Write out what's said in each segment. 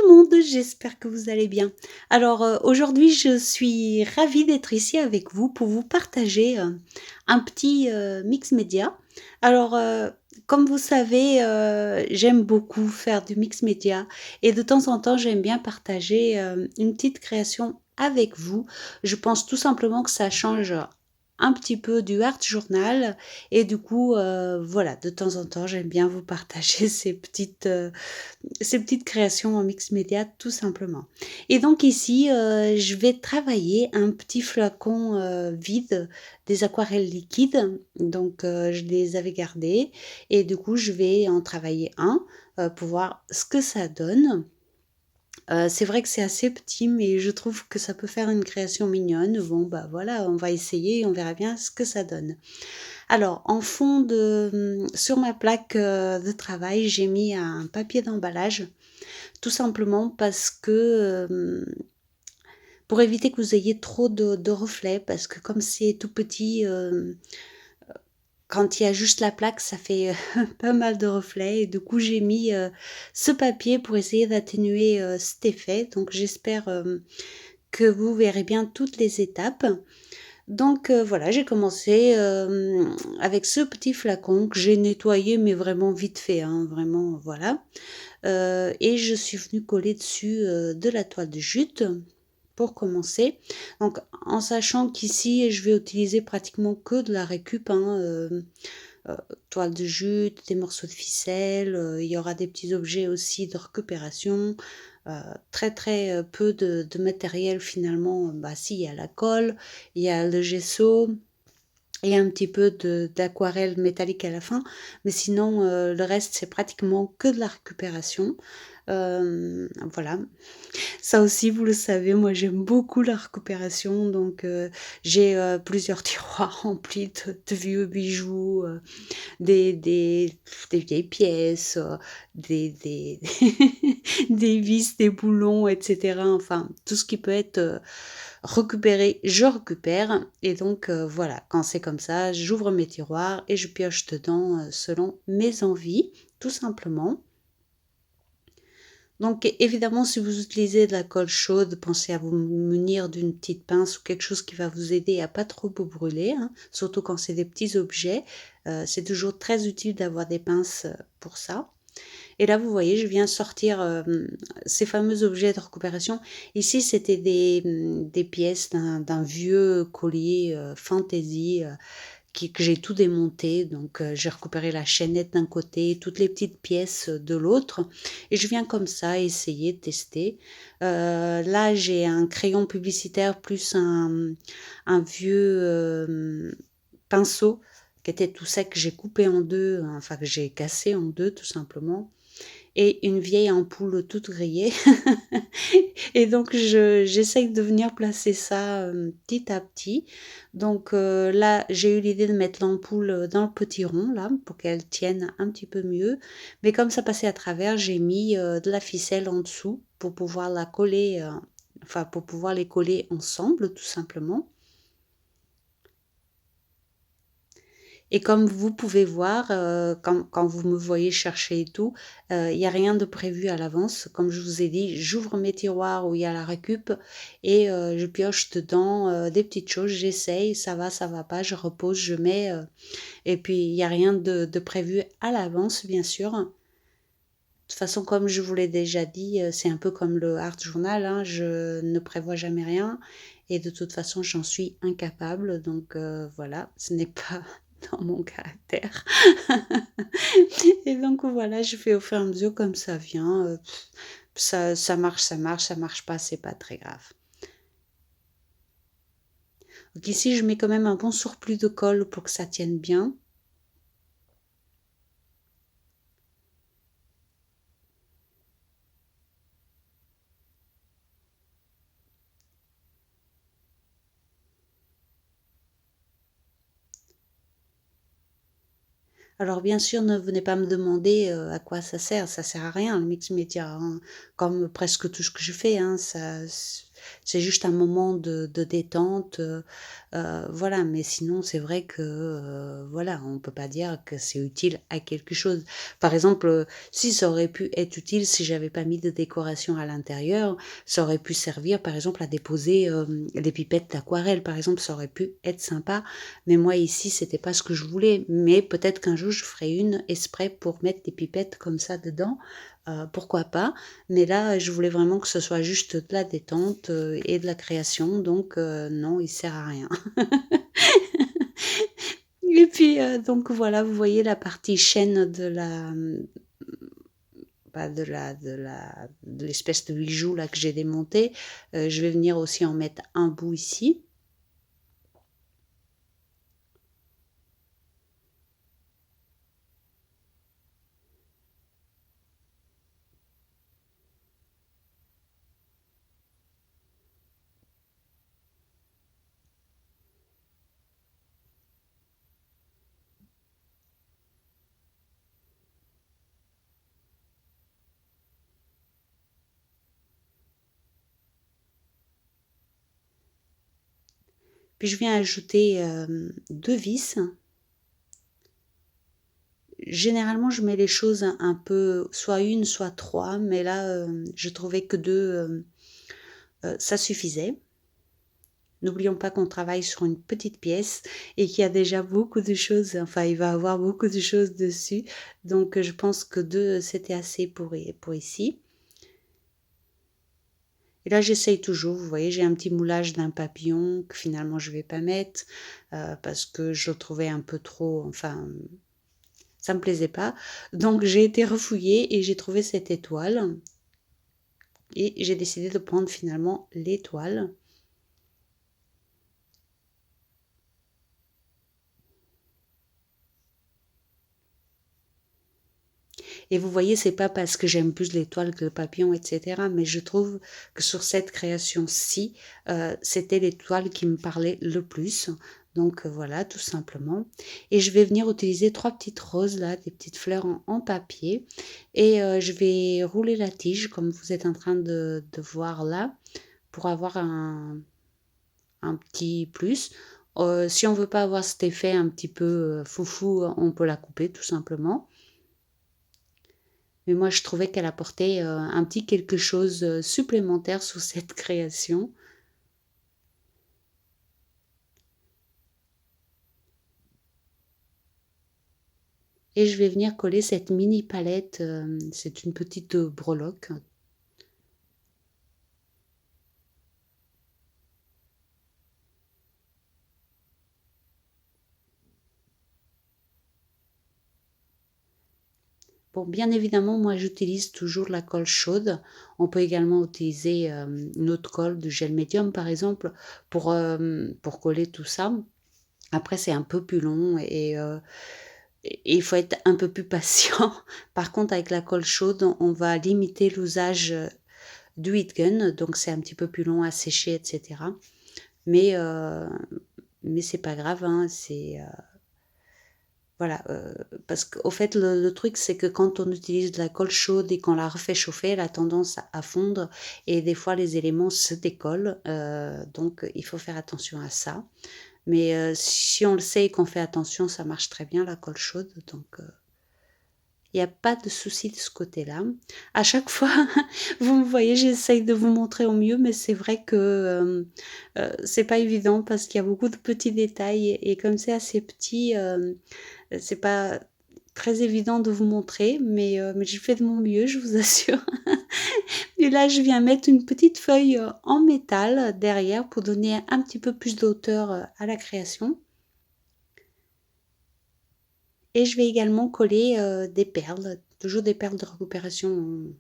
le monde, j'espère que vous allez bien. Alors aujourd'hui, je suis ravie d'être ici avec vous pour vous partager un petit mix média. Alors, comme vous savez, j'aime beaucoup faire du mix média et de temps en temps, j'aime bien partager une petite création avec vous. Je pense tout simplement que ça change un petit peu du art journal et du coup, voilà, de temps en temps, j'aime bien vous partager ces petites créations en mix média tout simplement. Et donc ici, je vais travailler un petit flacon, vide des aquarelles liquides. Donc, je les avais gardés et du coup, je vais en travailler un, pour voir ce que ça donne. C'est vrai que c'est assez petit, mais je trouve que ça peut faire une création mignonne. Bon, bah, voilà, on va essayer et on verra bien ce que ça donne. Alors, en fond sur ma plaque, de travail, j'ai mis un papier d'emballage tout simplement parce que, pour éviter que vous ayez trop de reflets, parce que comme c'est tout petit, quand il y a juste la plaque, ça fait pas mal de reflets et du coup j'ai mis, ce papier pour essayer d'atténuer, cet effet. Donc j'espère, que vous verrez bien toutes les étapes. Donc voilà, j'ai commencé, avec ce petit flacon que j'ai nettoyé mais vraiment vite fait, hein, vraiment voilà. Et je suis venue coller dessus, de la toile de jute pour commencer. Donc en sachant qu'ici je vais utiliser pratiquement que de la récup, hein, toile de jute, des morceaux de ficelle, il y aura des petits objets aussi de récupération, très, très, peu de matériel finalement. Bah si, il y a la colle, il y a le gesso et un petit peu d'aquarelle métallique à la fin, mais sinon, le reste, c'est pratiquement que de la récupération. Voilà. Ça aussi, vous le savez, moi j'aime beaucoup la récupération, donc j'ai plusieurs tiroirs remplis de vieux bijoux, des vieilles pièces, des des vis, des boulons, etc. Enfin, tout ce qui peut être récupéré, je récupère. Et donc voilà, quand c'est comme ça, j'ouvre mes tiroirs et je pioche dedans selon mes envies, tout simplement. Donc évidemment, si vous utilisez de la colle chaude, pensez à vous munir d'une petite pince ou quelque chose qui va vous aider à pas trop vous brûler, hein, surtout quand c'est des petits objets. C'est toujours très utile d'avoir des pinces pour ça. Et là, vous voyez, je viens sortir ces fameux objets de récupération. Ici, c'était des pièces d'un vieux collier fantasy que j'ai tout démonté. Donc, j'ai récupéré la chaînette d'un côté, toutes les petites pièces de l'autre. Et je viens comme ça essayer de tester. Là, j'ai un crayon publicitaire plus un vieux pinceau qui était tout sec, que j'ai coupé en deux, enfin que j'ai cassé en deux tout simplement, et une vieille ampoule toute grillée. Et donc j'essaye de venir placer ça petit à petit. Donc là, j'ai eu l'idée de mettre l'ampoule dans le petit rond, là, pour qu'elle tienne un petit peu mieux. Mais comme ça passait à travers, j'ai mis de la ficelle en dessous pour pouvoir la coller, enfin pour pouvoir les coller ensemble, tout simplement. Et comme vous pouvez voir, quand vous me voyez chercher et tout, il y a rien de prévu à l'avance. Comme je vous ai dit, j'ouvre mes tiroirs où il y a la récup et je pioche dedans, des petites choses. J'essaye, ça va pas, je repose, je mets, et puis il y a rien de prévu à l'avance, bien sûr. De toute façon, comme je vous l'ai déjà dit, c'est un peu comme le art journal, hein, je ne prévois jamais rien et de toute façon, j'en suis incapable. Donc voilà, ce n'est pas dans mon caractère. Et donc voilà, je fais au fur et à mesure comme ça vient. Ça marche, ça marche pas, c'est pas très grave. Donc ici, je mets quand même un bon surplus de colle pour que ça tienne bien. Alors bien sûr, ne venez pas me demander à quoi ça sert à rien le mix média, hein, comme presque tout ce que je fais, hein, c'est juste un moment de détente, voilà. Mais sinon, c'est vrai que, voilà, on peut pas dire que c'est utile à quelque chose. Par exemple, si ça aurait pu être utile si j'avais pas mis de décoration à l'intérieur, ça aurait pu servir, par exemple, à déposer, des pipettes d'aquarelle, par exemple, ça aurait pu être sympa. Mais moi ici, c'était pas ce que je voulais. Mais peut-être qu'un jour, je ferai une exprès pour mettre des pipettes comme ça dedans, pourquoi pas. Mais là, je voulais vraiment que ce soit juste de la détente, et de la création, donc non, il sert à rien. Et puis, donc voilà, vous voyez la partie chaîne de la, bah, de l'espèce de bijou là que j'ai démonté. Je vais venir aussi en mettre un bout ici. Puis je viens ajouter 2 vis. Généralement, je mets les choses un peu, soit une, soit trois, mais là, je trouvais que deux, ça suffisait. N'oublions pas qu'on travaille sur une petite pièce et qu'il y a déjà beaucoup de choses, enfin, il va y avoir beaucoup de choses dessus. Donc, je pense que deux, c'était assez pour ici. Et là, j'essaye toujours, vous voyez, j'ai un petit moulage d'un papillon que finalement je vais pas mettre parce que je le trouvais un peu trop, enfin, ça me plaisait pas. Donc, j'ai été refouillée et j'ai trouvé cette étoile et j'ai décidé de prendre finalement l'étoile. Et vous voyez, c'est pas parce que j'aime plus l'étoile que le papillon, etc. Mais je trouve que sur cette création-ci, c'était l'étoile qui me parlait le plus. Donc voilà, tout simplement. Et je vais venir utiliser trois petites roses là, des petites fleurs en papier. Et je vais rouler la tige, comme vous êtes en train de voir là, pour avoir un petit plus. Si on veut pas avoir cet effet un petit peu foufou, on peut la couper tout simplement. Mais moi, je trouvais qu'elle apportait un petit quelque chose supplémentaire sous cette création. Et je vais venir coller cette mini palette. C'est une petite breloque. Bon, bien évidemment, moi, j'utilise toujours la colle chaude. On peut également utiliser une autre colle de gel médium, par exemple, pour coller tout ça. Après, c'est un peu plus long et il faut être un peu plus patient. Par contre, avec la colle chaude, on va limiter l'usage du heat gun, donc c'est un petit peu plus long à sécher, etc. Mais, mais c'est pas grave, hein, c'est voilà, parce qu'au fait, le truc, c'est que quand on utilise de la colle chaude et qu'on la refait chauffer, elle a tendance à fondre et des fois les éléments se décollent, donc il faut faire attention à ça. Mais si on le sait et qu'on fait attention, ça marche très bien la colle chaude, donc il y a pas de souci de ce côté-là. À chaque fois, vous me voyez, j'essaye de vous montrer au mieux, mais c'est vrai que, c'est pas évident parce qu'il y a beaucoup de petits détails et comme c'est assez petit, c'est pas très évident de vous montrer, mais je fais de mon mieux, je vous assure. Et là, je viens mettre une petite feuille, en métal derrière pour donner un petit peu plus de hauteur, à la création. Et je vais également coller, des perles, toujours des perles de récupération.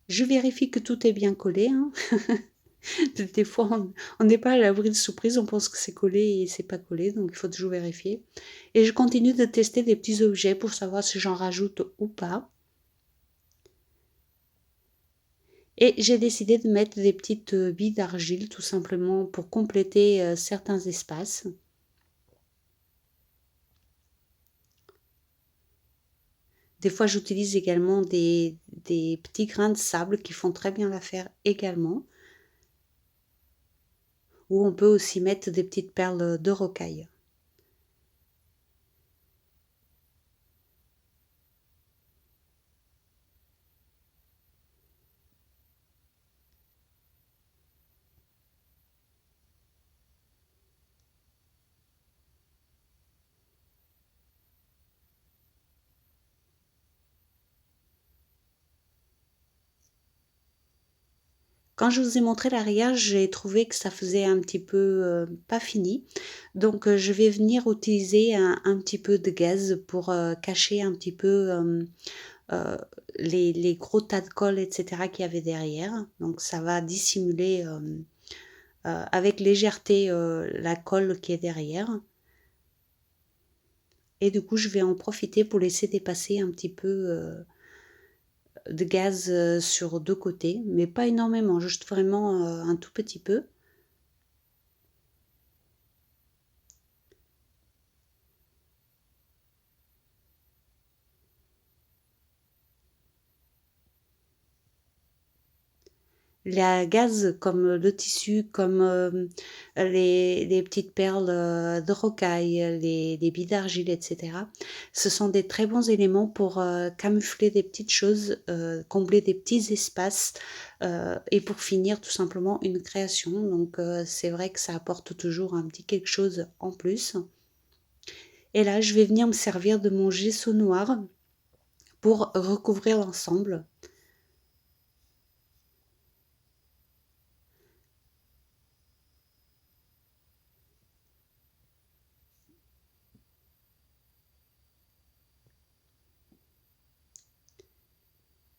Je vérifie que tout est bien collé, hein. Des fois, on n'est pas à l'abri de surprise, on pense que c'est collé et c'est pas collé, donc il faut toujours vérifier. Et je continue de tester des petits objets pour savoir si j'en rajoute ou pas. Et j'ai décidé de mettre des petites billes d'argile tout simplement pour compléter certains espaces. Des fois, j'utilise également des petits grains de sable qui font très bien l'affaire également. Ou on peut aussi mettre des petites perles de rocaille. Quand je vous ai montré l'arrière, j'ai trouvé que ça faisait un petit peu pas fini. Donc je vais venir utiliser un petit peu de gaz pour cacher un petit peu euh, les gros tas de colle, etc. qu'il y avait derrière. Donc ça va dissimuler avec légèreté la colle qui est derrière. Et du coup, je vais en profiter pour laisser dépasser un petit peu de gaz sur deux côtés, mais pas énormément, juste vraiment un tout petit peu. La gaze comme le tissu, comme les petites perles de rocaille, les billes d'argile, etc. Ce sont des très bons éléments pour camoufler des petites choses, combler des petits espaces et pour finir tout simplement une création. Donc c'est vrai que ça apporte toujours un petit quelque chose en plus. Et là, je vais venir me servir de mon gesso noir pour recouvrir l'ensemble.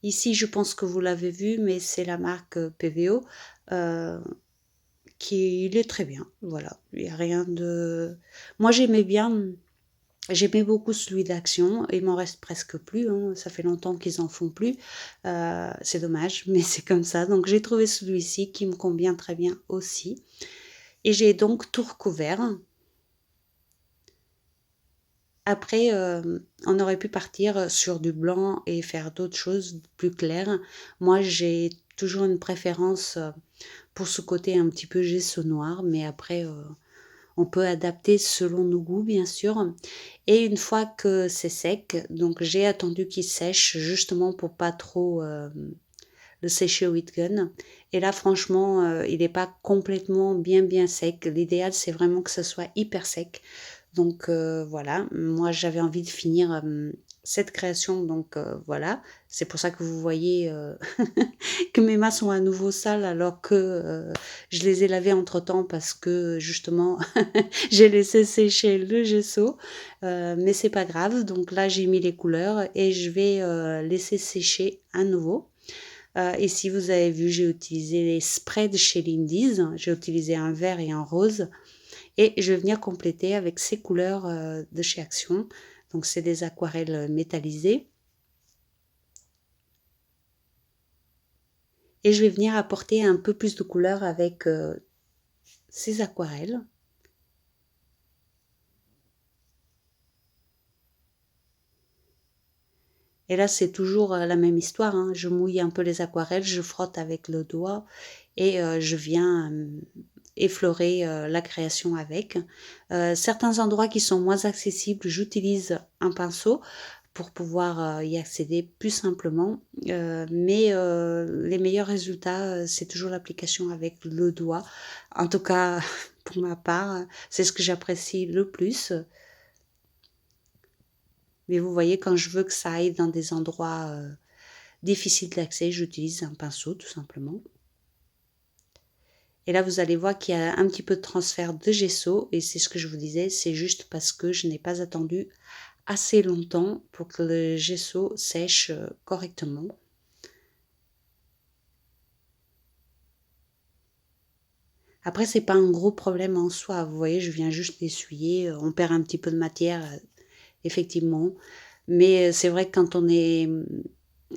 Ici, je pense que vous l'avez vu, mais c'est la marque PVO euh, qui il est très bien. Voilà, il n'y a rien de. Moi, j'aimais beaucoup celui d'Action. Il m'en reste presque plus. Hein. Ça fait longtemps qu'ils en font plus. C'est dommage, mais c'est comme ça. Donc, j'ai trouvé celui-ci qui me convient très bien aussi. Et j'ai donc tout recouvert. Après, on aurait pu partir sur du blanc et faire d'autres choses plus claires. Moi, j'ai toujours une préférence pour ce côté un petit peu gesso noir, mais après, on peut adapter selon nos goûts, bien sûr. Et une fois que c'est sec, donc j'ai attendu qu'il sèche justement pour pas trop le sécher au heat gun. Et là, franchement, il n'est pas complètement bien sec. L'idéal, c'est vraiment que ce soit hyper sec. Donc voilà, moi j'avais envie de finir cette création, donc voilà, c'est pour ça que vous voyez que mes mains sont à nouveau sales alors que je les ai lavées entre-temps parce que justement j'ai laissé sécher le gesso, mais c'est pas grave, donc là j'ai mis les couleurs et je vais laisser sécher à nouveau. Ici vous avez vu, j'ai utilisé les sprays de chez Lindy's, j'ai utilisé un vert et un rose. Et je vais venir compléter avec ces couleurs de chez Action. Donc c'est des aquarelles métallisées. Et je vais venir apporter un peu plus de couleurs avec ces aquarelles. Et là, c'est toujours la même histoire. Hein. Je mouille un peu les aquarelles, je frotte avec le doigt et je viens effleurer la création avec. Certains endroits qui sont moins accessibles, j'utilise un pinceau pour pouvoir y accéder plus simplement. Mais les meilleurs résultats, c'est toujours l'application avec le doigt. En tout cas, pour ma part, c'est ce que j'apprécie le plus. Mais vous voyez, quand je veux que ça aille dans des endroits difficiles d'accès, j'utilise un pinceau tout simplement. Et là, vous allez voir qu'il y a un petit peu de transfert de gesso. Et c'est ce que je vous disais, c'est juste parce que je n'ai pas attendu assez longtemps pour que le gesso sèche correctement. Après, c'est pas un gros problème en soi. Vous voyez, je viens juste l'essuyer. On perd un petit peu de matière, effectivement. Mais c'est vrai que quand on est,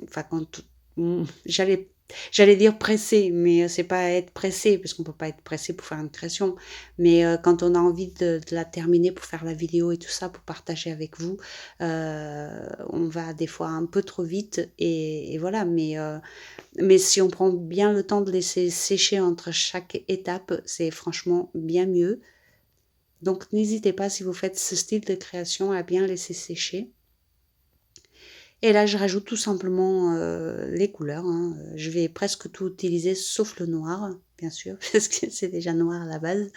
enfin quand, j'allais dire pressé, mais c'est pas être pressé parce qu'on peut pas être pressé pour faire une création. Mais quand on a envie de la terminer pour faire la vidéo et tout ça, pour partager avec vous, on va des fois un peu trop vite et voilà. Mais si on prend bien le temps de laisser sécher entre chaque étape, c'est franchement bien mieux. Donc n'hésitez pas si vous faites ce style de création à bien laisser sécher. Et là, je rajoute tout simplement les couleurs, hein. Je vais presque tout utiliser sauf le noir, bien sûr, parce que c'est déjà noir à la base.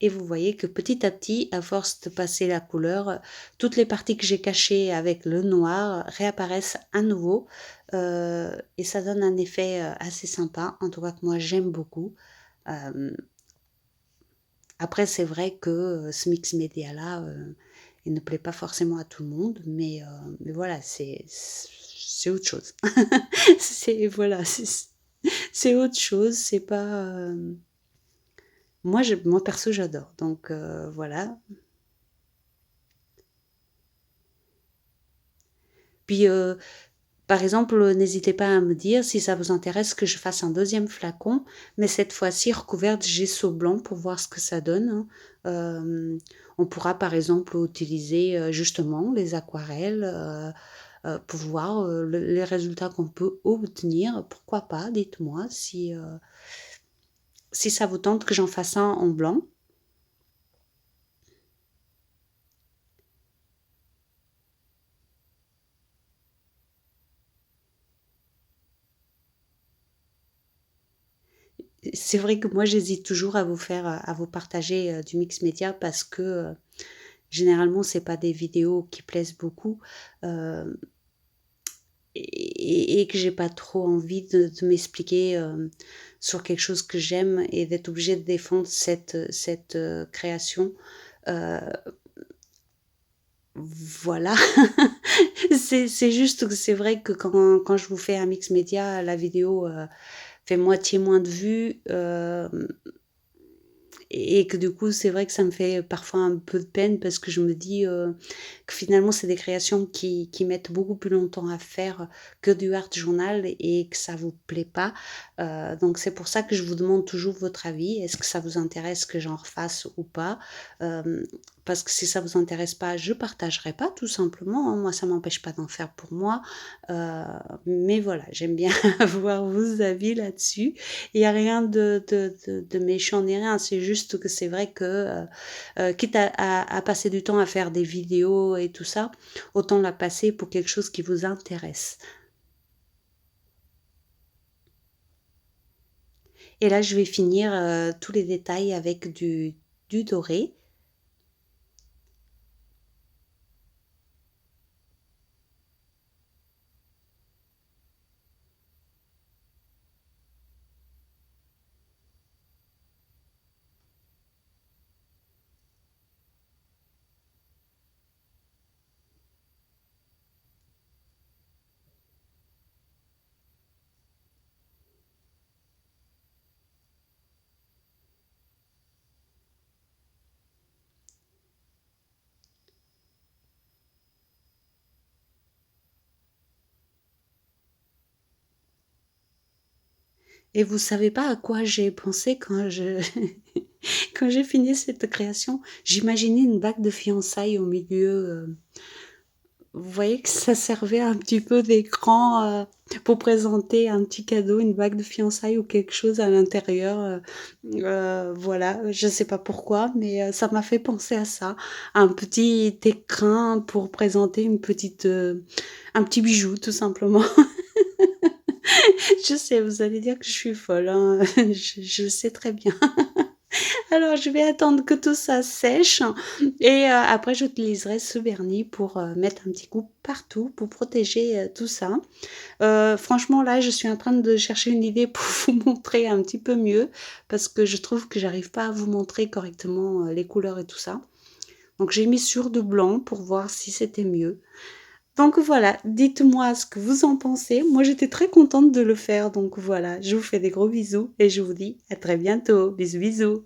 Et vous voyez que petit à petit, à force de passer la couleur, toutes les parties que j'ai cachées avec le noir réapparaissent à nouveau. Et ça donne un effet assez sympa, en tout cas que moi j'aime beaucoup. Euh, Après, c'est vrai que ce mix média-là, il ne plaît pas forcément à tout le monde, mais voilà, c'est autre chose. C'est voilà, c'est autre chose, c'est pas, moi perso, j'adore, donc voilà. Puis, par exemple, n'hésitez pas à me dire si ça vous intéresse que je fasse un deuxième flacon, mais cette fois-ci recouvert de gesso blanc pour voir ce que ça donne, hein. On pourra par exemple utiliser justement les aquarelles pour voir les résultats qu'on peut obtenir. Pourquoi pas? Dites-moi si ça vous tente que j'en fasse un en blanc. C'est vrai que moi j'hésite toujours à vous partager du mix média parce que généralement c'est pas des vidéos qui plaisent beaucoup. euh, et que j'ai pas trop envie de m'expliquer sur quelque chose que j'aime et d'être obligée de défendre cette création. Euh, voilà. C'est juste que c'est vrai que quand je vous fais un mix média, la vidéo fait moitié moins de vues. Et que du coup, c'est vrai que ça me fait parfois un peu de peine parce que je me dis que finalement, c'est des créations qui mettent beaucoup plus longtemps à faire que du art journal et que ça vous plaît pas. Donc c'est pour ça que je vous demande toujours votre avis. Est-ce que ça vous intéresse que j'en refasse ou pas? Euh, Parce que si ça vous intéresse pas, je partagerai pas tout simplement, hein. Moi, ça m'empêche pas d'en faire pour moi. Euh, mais voilà, j'aime bien avoir vos avis là-dessus. Il n'y a rien de méchant ni rien, c'est juste que c'est vrai que, quitte à passer du temps à faire des vidéos et tout ça, autant la passer pour quelque chose qui vous intéresse. Et là, je vais finir tous les détails avec du doré. Et vous savez pas à quoi j'ai pensé quand quand j'ai fini cette création? J'imaginais une bague de fiançailles au milieu. Vous voyez que ça servait un petit peu d'écran pour présenter un petit cadeau, une bague de fiançailles ou quelque chose à l'intérieur. Voilà, je sais pas pourquoi, mais ça m'a fait penser à ça, un petit écrin pour présenter un petit bijou tout simplement. Je sais, vous allez dire que je suis folle, hein. Je le sais très bien. Alors, je vais attendre que tout ça sèche et après j'utiliserai ce vernis pour mettre un petit coup partout pour protéger tout ça. Franchement, là, je suis en train de chercher une idée pour vous montrer un petit peu mieux parce que je trouve que j'arrive pas à vous montrer correctement les couleurs et tout ça. Donc j'ai mis sur du blanc pour voir si c'était mieux. Donc voilà, dites-moi ce que vous en pensez. Moi, j'étais très contente de le faire, donc voilà, je vous fais des gros bisous et je vous dis à très bientôt. Bisous, bisous.